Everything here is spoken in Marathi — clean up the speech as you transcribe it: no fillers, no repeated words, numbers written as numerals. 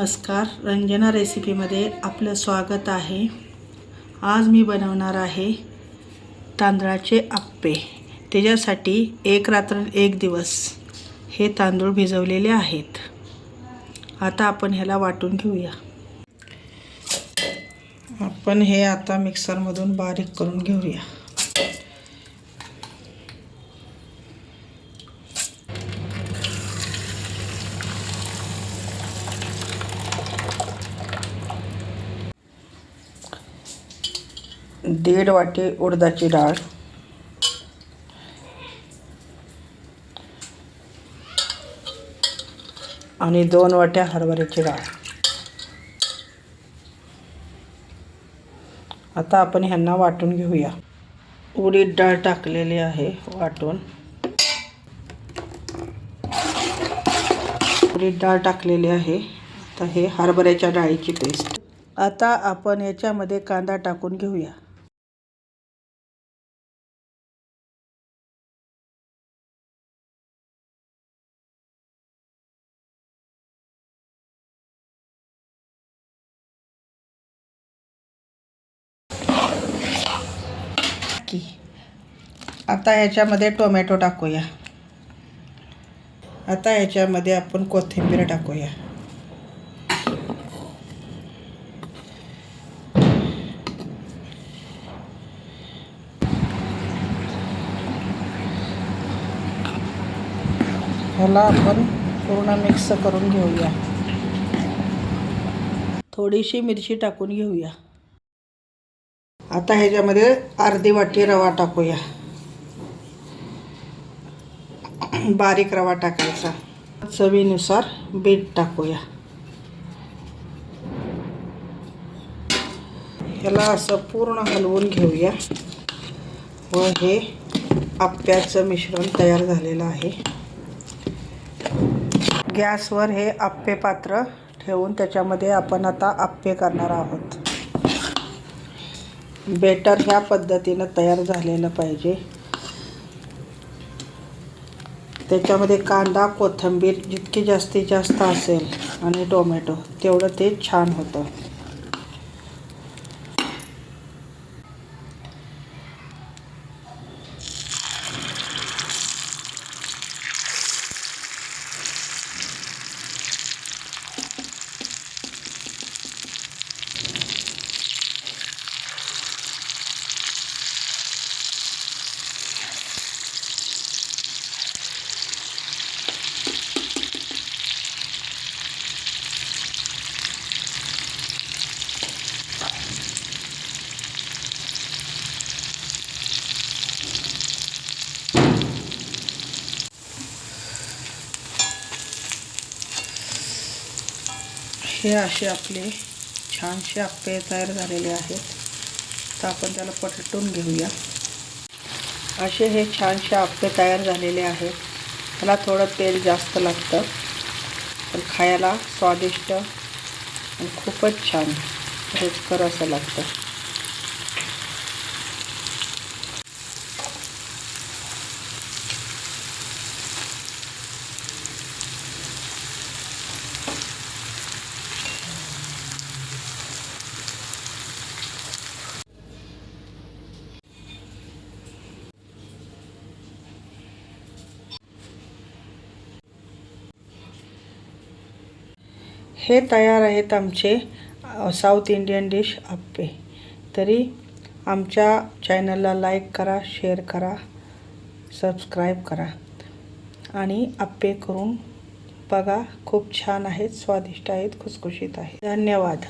नमस्कार, रंजना रेसिपीमध्ये आपलं स्वागत आहे। आज मी बनवणार आहे तांदळाचे अप्पे। त्याच्यासाठी एक रात्र एक दिवस हे तांदूळ भिजवलेले आहेत। आता आपण ह्याला वाटून घेऊया। आपण हे आता मिक्सरमधून बारीक करून घेऊया। दीड वाटी उडदाची डाळ, आणि 2 वाट्या हरभऱ्याची डाळ। आता आपण ह्यांना वाटून घेऊया। उडीद डाळ टाकलेली आहे वाटून। उडीद डाळ टाकलेली आहे। आता हे हरभऱ्याच्या डाळीची पेस्ट। आता आपण याच्यामध्ये कांदा टाकून घेऊया। आता याच्यामध्ये टोमॅटो टाकूया। आता याच्यामध्ये आपण कोथिंबीर टाकूया। ह्याला आपण पूर्ण मिक्स करून घेऊया। थोडीशी मिरची टाकून घेऊया। आता ह्याच्यामध्ये अर्धी वाटी रवा टाकूया। बारीक रवा टाकायचा। चवीनुसार मीठ टाकूया। ह्याला असं पूर्ण हलवून घेऊया व हे अप्प्याचं मिश्रण तयार झालेलं आहे। गॅसवर हे अप्पे पात्र ठेवून त्याच्यामध्ये आपण आता अप्पे करणार आहोत। बेटर ह्या पद्धतीने तयार झालेलं पाहिजे। त्याच्यामध्ये कांदा कोथिंबीर जितकी जास्तीत जास्त असेल आणि टोमॅटो तेवढं ते छान होतं। हे असे आपले छानसे अप्पे तयार झालेले आहेत। तर आपण त्याला पलटून घेऊया। असे हे छानसे अप्पे तयार झालेले आहेत। त्याला थोडं तेल जास्त लागतं, पण खायला स्वादिष्ट आणि खूपच छान रुचकर असं लागतं। हे तयार आहेत आमचे साऊथ इंडियन डिश अप्पे। तरी आमच्या चॅनलला लाईक करा, शेअर करा, सबस्क्राईब करा आणि अप्पे करून बघा। खूप छान आहेत, स्वादिष्ट आहेत, खुसखुशीत आहेत। धन्यवाद।